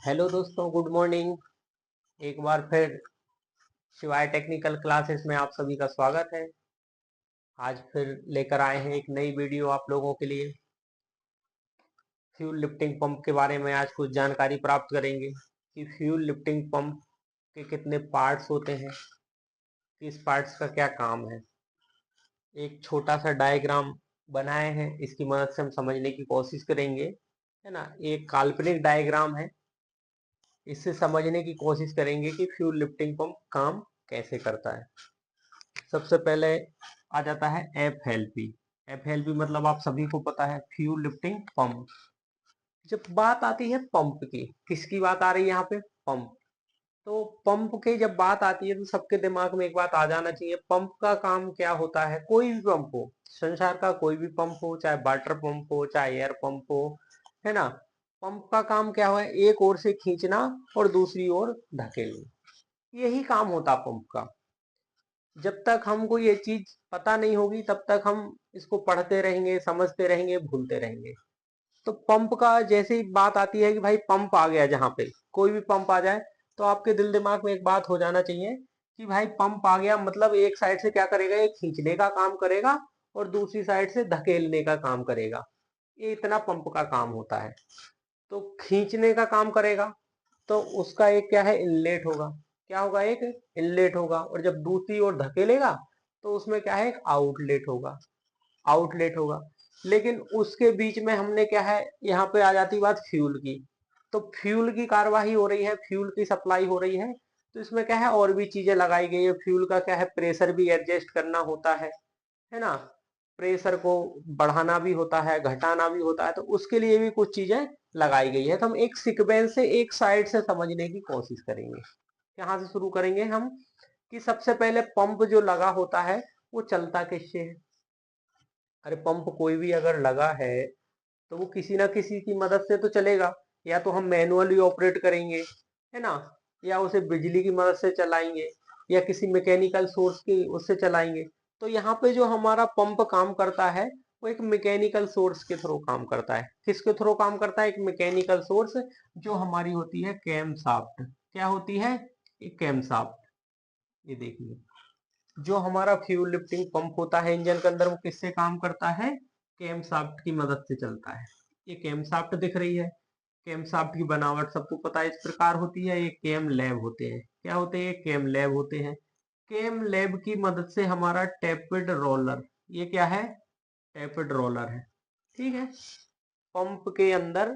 Hello दोस्तों, good morning. एक बार फिर शिवाय टेक्निकल क्लासेस में आप सभी का स्वागत है। आज फिर लेकर आए हैं एक नई वीडियो आप लोगों के लिए। फ्यूल लिफ्टिंग पंप के बारे में आज कुछ जानकारी प्राप्त करेंगे कि फ्यूल लिफ्टिंग पंप के कितने पार्ट्स होते हैं, किस पार्ट्स का क्या काम है। एक छोटा सा डायग्राम बनाए हैं, इसकी मदद से हम समझने की कोशिश करेंगे, है ना। एक काल्पनिक डायग्राम है, इससे समझने की कोशिश करेंगे कि फ्यूल लिफ्टिंग पंप काम कैसे करता है। सबसे पहले आ जाता है FLP। FLP मतलब आप सभी को पता है, फ्यूल लिफ्टिंग पंप। जब बात आती है पंप की, किसकी बात आ रही है यहाँ पे? पंप। तो पंप की जब बात आती है तो सबके दिमाग में एक बात आ जाना चाहिए, पंप का काम क्या होता है। कोई भी पंप हो, संसार का कोई भी पंप हो, चाहे वाटर पंप हो, चाहे एयर पंप हो, है ना। पंप का काम क्या है? एक ओर से खींचना और दूसरी ओर धकेलना, यही काम होता पंप का। जब तक हमको ये चीज पता नहीं होगी तब तक हम इसको पढ़ते रहेंगे, समझते रहेंगे, भूलते रहेंगे। तो पंप का जैसे ही बात आती है कि भाई पंप आ गया, जहां पे कोई भी पंप आ जाए तो आपके दिल दिमाग में एक बात हो जाना चाहिए कि भाई पंप आ गया मतलब एक साइड से क्या करेगा, ये खींचने का काम करेगा और दूसरी साइड से धकेलने का काम करेगा। ये इतना पंप का काम होता है। तो खींचने का काम करेगा तो उसका एक क्या है, इनलेट होगा। क्या होगा? एक इनलेट होगा। और जब दूसरी ओर धकेलेगा तो उसमें क्या है, एक आउटलेट होगा। आउटलेट होगा। लेकिन उसके बीच में हमने क्या है, यहाँ पे आ जाती बात फ्यूल की। तो फ्यूल की कार्यवाही हो रही है, फ्यूल की सप्लाई हो रही है। तो इसमें क्या है, और भी चीजें लगाई गई है। फ्यूल का क्या है, प्रेशर भी एडजस्ट करना होता है ना। प्रेशर को बढ़ाना भी होता है, घटाना भी होता है। तो उसके लिए भी कुछ चीजें लगाई गई है। तो हम एक सीक्वेंस से, एक साइड से समझने की कोशिश करेंगे। यहाँ से शुरू करेंगे हम कि सबसे पहले पंप जो लगा होता है वो चलता किससे है। अरे पंप कोई भी अगर लगा है तो वो किसी ना किसी की मदद से तो चलेगा। या तो हम मैनुअली ऑपरेट करेंगे, है ना, या उसे बिजली की मदद से चलाएंगे, या किसी मैकेनिकल सोर्स की उससे चलाएंगे। तो यहाँ पे जो हमारा पंप काम करता है वो एक मैकेनिकल सोर्स के थ्रू काम करता है। किसके थ्रू काम करता है? एक मैकेनिकल सोर्स, जो हमारी होती है कैम शाफ्ट। क्या होती है? एक कैम शाफ्ट। ये देखिए, जो हमारा फ्यूल लिफ्टिंग पंप होता है इंजन के अंदर, वो किससे काम करता है? कैम शाफ्ट की मदद से चलता है। ये कैम शाफ्ट दिख रही है। कैम शाफ्ट की बनावट सबको पता है, इस प्रकार होती है। ये कैम लैब होते हैं। क्या होते हैं? कैम लैब होते हैं। कैम लैब की मदद से हमारा टैपेड रोलर, ये क्या है? टैपेड रोलर है। ठीक है। पंप के अंदर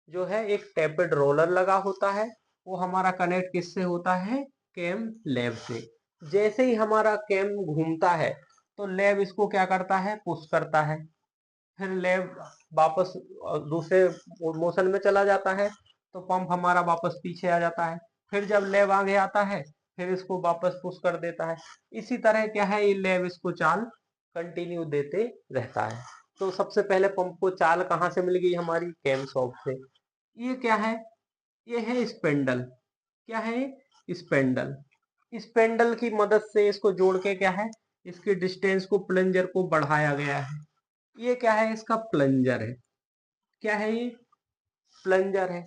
जो है एक टैपेड रोलर लगा होता है। वो हमारा कनेक्ट किससे होता है? कैम लैब से। जैसे ही हमारा कैम घूमता है तो लैब इसको क्या करता है? पुश करता है। फिर लैब वापस दूसरे मोशन में चला जाता है, तो पंप हमारा वापस पीछे आ जाता है। फिर जब लैब आगे आता है फिर इसको वापस पुश कर देता है। इसी तरह क्या है, ये लैब इसको चाल कंटिन्यू देते रहता है। तो सबसे पहले पंप को चाल कहाँ से मिल गई? हमारी कैम शॉफ्ट से। ये क्या है? ये है स्पेंडल। क्या है? स्पेंडल। स्पेंडल की मदद से इसको जोड़ के क्या है, इसके डिस्टेंस को, प्लंजर को बढ़ाया गया है। ये क्या है? इसका प्लंजर है। क्या है ये? प्लंजर है।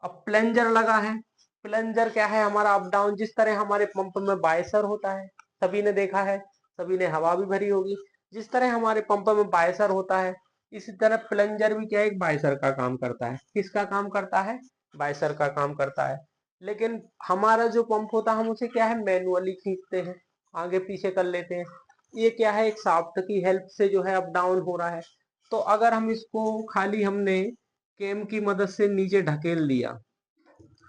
अब प्लंजर लगा है। प्लंजर क्या है? हमारा अप डाउन, जिस तरह हमारे पंप में बायसर होता है, सभी ने देखा है, सभी ने हवा भी भरी होगी। जिस तरह हमारे पंप में बायसर होता है, इसी तरह प्लंजर भी क्या है, एक बायसर का काम करता है। किसका काम करता है? बायसर का काम करता है। लेकिन हमारा जो पंप होता है हम उसे क्या है, मैनुअली खींचते हैं, आगे पीछे कर लेते हैं। ये क्या है, एक शाफ्ट की हेल्प से जो है अप डाउन हो रहा है। तो अगर हम इसको खाली हमने केम की मदद से नीचे ढकेल दिया,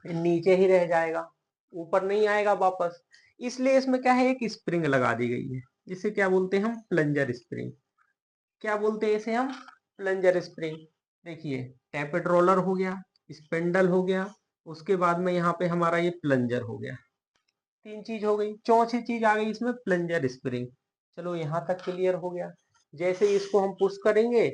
नीचे ही रह जाएगा, ऊपर नहीं आएगा वापस। इसलिए इसमें क्या है, एक स्प्रिंग लगा दी गई है, जिसे क्या बोलते हैं हम? Plunger spring. क्या बोलते हैं इसे हम? Plunger spring. देखिए, टैपेड रोलर हो गया, स्पेंडल हो गया, उसके बाद में यहाँ पे हमारा ये प्लंजर हो गया। तीन चीज हो गई। चौथी चीज आ गई इसमें, प्लंजर स्प्रिंग। चलो यहाँ तक क्लियर हो गया। जैसे ही इसको हम पुश करेंगे,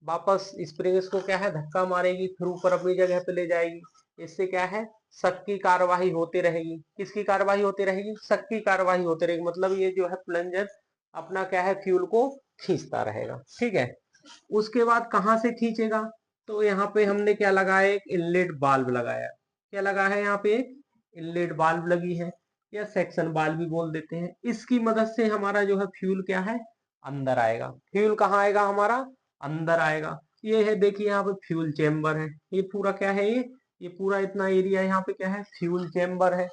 वापस स्प्रिंग इसको क्या है, धक्का मारेगी, फिर ऊपर अपनी जगह पे ले जाएगी। इससे क्या है, शक की कार्यवाही होती रहेगी। किसकी कार्यवाही होती रहेगी? शक की कार्यवाही होती रहेगी। मतलब ये जो है प्लंजर अपना क्या है, फ्यूल को खींचता रहेगा। ठीक है। उसके बाद कहाँ से खींचेगा? तो यहाँ पे हमने क्या लगाया, एक इनलेट वाल्व लगाया। क्या लगा है यहाँ पे, एक इनलेट वाल्व लगी है या सेक्शन वाल्व भी बोल देते हैं। इसकी मदद से हमारा जो है फ्यूल क्या है, अंदर आएगा। फ्यूल कहाँ आएगा, हमारा अंदर आएगा। ये है देखिए यहाँ पे फ्यूल चेम्बर है, ये पूरा क्या है, ये पूरा इतना एरिया यहाँ पे क्या है, फ्यूल चेम्बर है।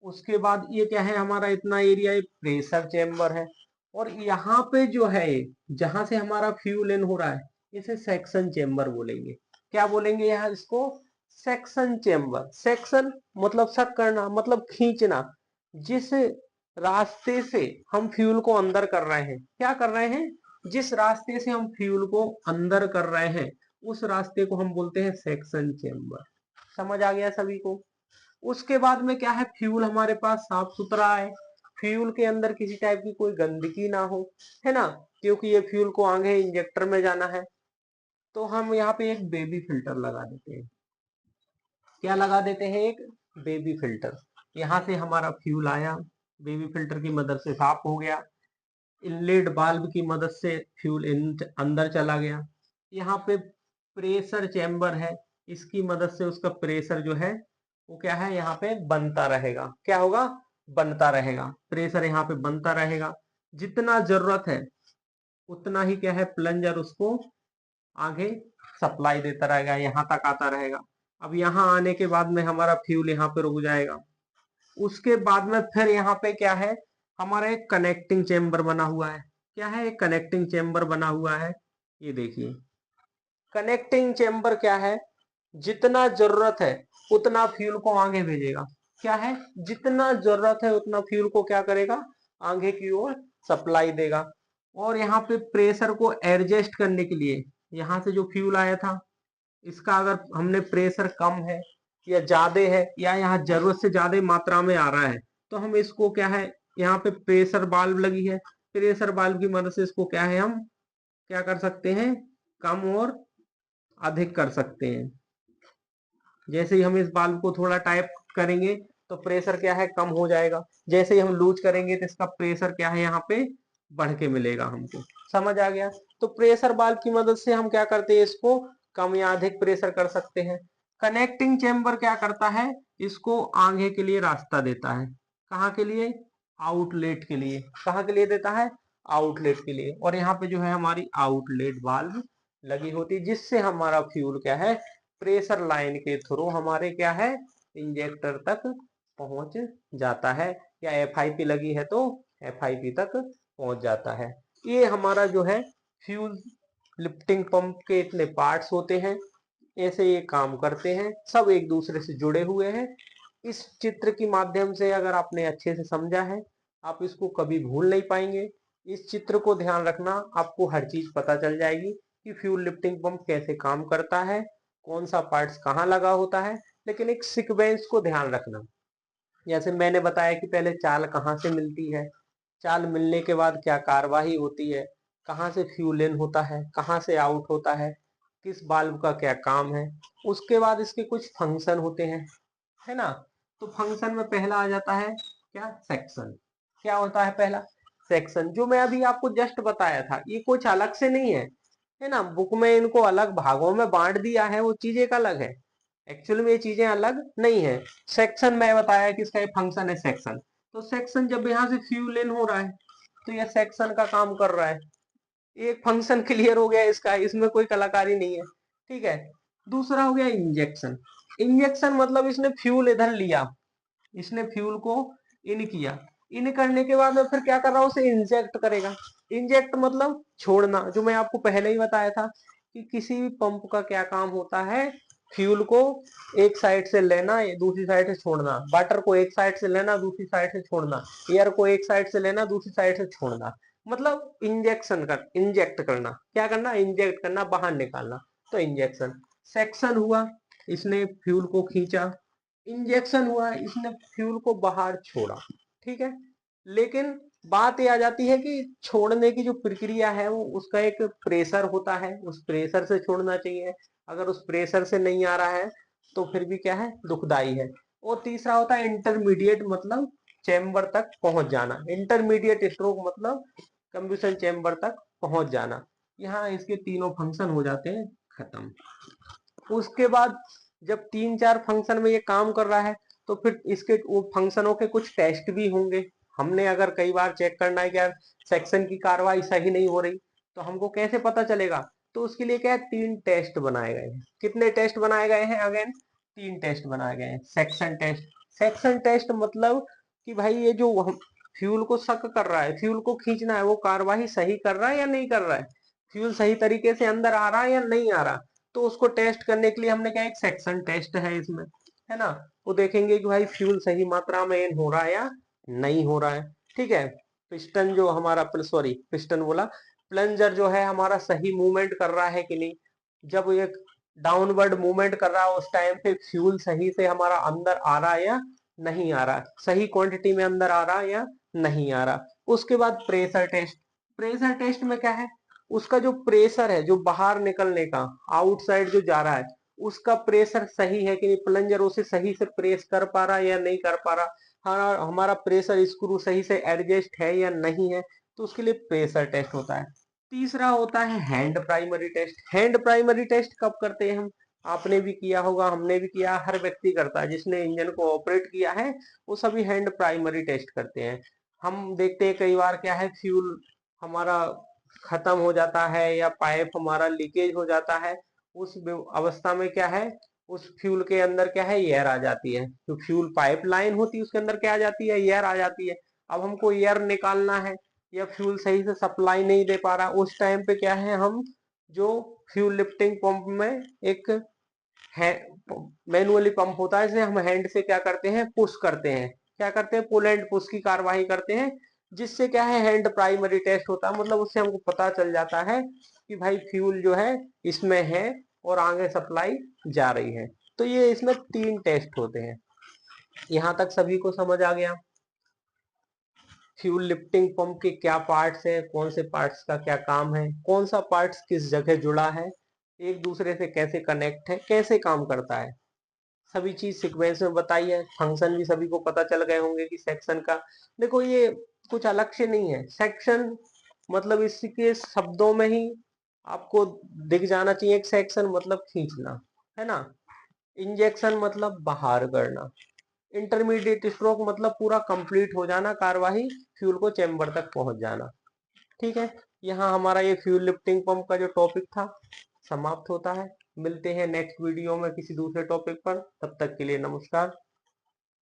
उसके बाद ये क्या है, हमारा इतना एरिया ये प्रेशर चेम्बर है। और यहाँ पे जो है, जहां से हमारा फ्यूल इन हो रहा है, इसे सेक्शन चेम्बर बोलेंगे। क्या बोलेंगे यहाँ इसको, सेक्शन चेम्बर। सेक्शन मतलब सक करना, मतलब खींचना। जिस रास्ते से हम फ्यूल को अंदर कर रहे हैं, क्या कर रहे हैं, जिस रास्ते से हम फ्यूल को अंदर कर रहे हैं, उस रास्ते को हम बोलते हैं सेक्शन चेम्बर। समझ आ गया सभी को। उसके बाद में क्या है, फ्यूल हमारे पास साफ सुथरा है, फ्यूल के अंदर किसी टाइप की कोई गंदगी ना हो, है ना, क्योंकि ये फ्यूल को आगे इंजेक्टर में जाना है। तो हम यहाँ पे एक बेबी फिल्टर लगा देते हैं। क्या लगा देते हैं, एक बेबी फिल्टर। यहाँ से हमारा फ्यूल आया, बेबी फिल्टर की मदद से साफ हो गया, इनलेट वाल्व की मदद से फ्यूल इन अंदर चला गया। यहाँ पे प्रेशर चेम्बर है, इसकी मदद से उसका प्रेशर जो है वो क्या है, यहाँ पे बनता रहेगा। क्या होगा, बनता रहेगा, प्रेशर यहाँ पे बनता रहेगा। जितना जरूरत है उतना ही क्या है, प्लंजर उसको आगे सप्लाई देता रहेगा, यहाँ तक आता रहेगा। अब यहाँ आने के बाद में हमारा फ्यूल यहाँ पे रुक जाएगा। उसके बाद में फिर यहाँ पे क्या है, हमारा एक कनेक्टिंग चेम्बर बना हुआ है। क्या है, एक कनेक्टिंग चेम्बर बना हुआ है। ये देखिए कनेक्टिंग चेम्बर क्या है, जितना जरूरत है उतना फ्यूल को आगे भेजेगा। क्या है, जितना जरूरत है उतना फ्यूल को क्या करेगा, आगे की ओर सप्लाई देगा। और यहाँ पे प्रेशर को एडजस्ट करने के लिए, यहाँ से जो फ्यूल आया था, इसका अगर हमने प्रेशर कम है या ज्यादा है, या यहाँ जरूरत से ज्यादा मात्रा में आ रहा है, तो हम इसको क्या है, यहाँ पे प्रेशर वाल्व लगी है, प्रेशर वाल्व की मदद से इसको क्या है, हम क्या कर सकते हैं, कम और अधिक कर सकते हैं। जैसे ही हम इस वाल्व को थोड़ा टाइट करेंगे तो प्रेशर क्या है, कम हो जाएगा। जैसे ही हम लूज करेंगे तो इसका प्रेशर क्या है, यहाँ पे बढ़ के मिलेगा हमको। समझ आ गया। तो प्रेशर वाल्व की मदद से हम क्या करते हैं, इसको कम या अधिक प्रेशर कर सकते हैं। कनेक्टिंग चेम्बर क्या करता है, इसको आगे के लिए रास्ता देता है। कहाँ के लिए, आउटलेट के लिए। कहाँ के लिए देता है, आउटलेट के लिए। और यहाँ पे जो है हमारी आउटलेट वाल्व लगी होती है, जिससे हमारा फ्यूल क्या है, प्रेशर लाइन के थ्रू हमारे क्या है, इंजेक्टर तक पहुंच जाता है। या एफआईपी लगी है तो एफआईपी तक पहुंच जाता है। ये हमारा जो है फ्यूल लिफ्टिंग पंप के इतने पार्ट्स होते हैं, ऐसे ये काम करते हैं, सब एक दूसरे से जुड़े हुए हैं। इस चित्र के माध्यम से अगर आपने अच्छे से समझा है, आप इसको कभी भूल नहीं पाएंगे। इस चित्र को ध्यान रखना, आपको हर चीज पता चल जाएगी कि फ्यूल लिफ्टिंग पंप कैसे काम करता है, कौन सा पार्ट्स कहाँ लगा होता है। लेकिन एक सीक्वेंस को ध्यान रखना, जैसे मैंने बताया कि पहले चाल कहाँ से मिलती है, चाल मिलने के बाद क्या कार्यवाही होती है, कहाँ से फ्यूल इन होता है, कहाँ से आउट होता है, किस वाल्व का क्या काम है। उसके बाद इसके कुछ फंक्शन होते हैं, है ना। तो फंक्शन में पहला आ जाता है क्या, सेक्शन। क्या होता है पहला, सेक्शन। जो मैं अभी आपको जस्ट बताया था, ये कुछ अलग से नहीं है, है ना। बुक में इनको अलग भागों में बांट दिया है, वो चीज एक अलग है। एक्चुअल में ये चीजें अलग नहीं है। सेक्शन मैं बताया कि इसका एक फंक्शन है सेक्शन। तो सेक्शन जब यहाँ से फ्यूल इन हो रहा है तो यह सेक्शन का काम कर रहा है। एक फंक्शन क्लियर हो गया इसका, इसमें कोई कलाकारी नहीं है, ठीक है। दूसरा हो गया इंजेक्शन। इंजेक्शन मतलब इसने फ्यूल इधर लिया, इसने फ्यूल को इन किया, इन करने के बाद में फिर क्या कर रहा है, उसे इंजेक्ट करेगा। इंजेक्ट मतलब छोड़ना, जो मैं आपको पहले ही बताया था कि किसी भी पंप का क्या काम होता है, फ्यूल को एक साइड से लेना, दूसरी साइड से छोड़ना, वाटर को एक साइड से लेना, दूसरी साइड से छोड़ना, एयर को एक साइड से लेना, दूसरी साइड से छोड़ना, मतलब इंजेक्शन कर, इंजेक्ट करना। क्या करना, इंजेक्ट करना, बाहर निकालना। तो इंजेक्शन। सेक्शन हुआ, इसने फ्यूल को खींचा। इंजेक्शन हुआ, इसने फ्यूल को बाहर छोड़ा, ठीक है। लेकिन बात ये आ जाती है कि छोड़ने की जो प्रक्रिया है वो, उसका एक प्रेशर होता है, उस प्रेशर से छोड़ना चाहिए। अगर उस प्रेशर से नहीं आ रहा है तो फिर भी क्या है, दुखदाई है। और तीसरा होता है इंटरमीडिएट, मतलब चैम्बर तक पहुंच जाना। इंटरमीडिएट स्ट्रोक मतलब कंबशन चैम्बर तक पहुंच जाना। यहाँ इसके तीनों फंक्शन हो जाते हैं खत्म। उसके बाद जब 3-4 फंक्शन में ये काम कर रहा है तो फिर इसके वो फंक्शनों के कुछ टेस्ट भी होंगे। हमने अगर कई बार चेक करना है कि यार सेक्शन की कार्रवाई सही नहीं हो रही, तो हमको कैसे पता चलेगा? तो उसके लिए क्या है, 3 टेस्ट बनाए गए हैं। कितने टेस्ट बनाए गए हैं? अगेन 3 टेस्ट बनाए गए हैं। सेक्शन टेस्ट, सेक्शन टेस्ट मतलब कि भाई ये जो हम फ्यूल को सक कर रहा है, फ्यूल को खींचना है, वो कार्यवाही सही कर रहा है या नहीं कर रहा है, फ्यूल सही तरीके से अंदर आ रहा है या नहीं आ रहा। तो उसको टेस्ट करने के लिए हमने क्या, एक सेक्शन टेस्ट है इसमें, है ना। वो देखेंगे कि भाई फ्यूल सही मात्रा में इन हो रहा है या नहीं हो रहा है। ठीक है। पिस्टन जो हमारा, सॉरी पिस्टन बोला, प्लंजर जो है हमारा सही मूवमेंट कर रहा है कि नहीं। जब एक डाउनवर्ड मूवमेंट कर रहा है उस टाइम पे फ्यूल सही से हमारा अंदर आ रहा है या नहीं आ रहा, सही क्वांटिटी में अंदर आ रहा है या नहीं आ रहा। उसके बाद प्रेशर टेस्ट। प्रेशर टेस्ट में क्या है, उसका जो प्रेशर है जो बाहर निकलने का, आउटसाइड जो जा रहा है, उसका प्रेशर सही है कि नहीं, प्लंजर उसे सही से प्रेस कर पा रहा है या नहीं कर पा रहा, हमारा प्रेशर स्क्रू सही से एडजस्ट है या नहीं है। तो उसके लिए प्रेशर टेस्ट होता है। तीसरा होता है hand primary test. Hand primary test कब करते हैं हम? आपने भी किया होगा, हमने भी किया, हर व्यक्ति करता है जिसने इंजन को ऑपरेट किया है, वो सभी हैंड प्राइमरी टेस्ट करते हैं। हम देखते हैं कई बार क्या है, फ्यूल हमारा खत्म हो जाता है या पाइप हमारा लीकेज हो जाता है। उस अवस्था में क्या है, उस फ्यूल के अंदर क्या है, एयर आ जाती है। जो फ्यूल पाइप लाइन होती है उसके अंदर क्या आ जाती है, एयर आ जाती है। अब हमको एयर निकालना है या फ्यूल सही से सप्लाई नहीं दे पा रहा, उस टाइम पे क्या है, हम जो फ्यूल लिफ्टिंग पंप में एक है मैनुअली पंप होता है, इसे हम हैंड से क्या करते हैं, पुश करते हैं। क्या करते हैं, पुल एंड पुश की कार्यवाही करते हैं, जिससे क्या है, हैंड प्राइमरी टेस्ट होता है। मतलब उससे हमको पता चल जाता है कि भाई फ्यूल जो है इसमें है और आगे सप्लाई जा रही है। तो ये इसमें 3 टेस्ट होते हैं। यहाँ तक सभी को समझ आ गया? फ्यूल लिफ्टिंग पंप के क्या पार्ट्स हैं, कौन से पार्ट्स का क्या काम है, कौन सा पार्ट्स किस जगह जुड़ा है, एक दूसरे से कैसे कनेक्ट है, कैसे काम करता है, सभी चीज सीक्वेंस में बताई है। फंक्शन भी सभी को पता चल गए होंगे कि सेक्शन का, देखो ये कुछ अलग से नहीं है। सेक्शन मतलब इसके शब्दों में ही आपको दिख जाना चाहिए, एक सेक्शन मतलब खींचना, है ना। इंजेक्शन मतलब बाहर करना। इंटरमीडिएट स्ट्रोक मतलब पूरा कंप्लीट हो जाना कार्यवाही, फ्यूल को चेंबर तक पहुंच जाना। ठीक है। यहाँ हमारा ये फ्यूल लिफ्टिंग पंप का जो टॉपिक था समाप्त होता है। मिलते हैं नेक्स्ट वीडियो में किसी दूसरे टॉपिक पर, तब तक के लिए नमस्कार।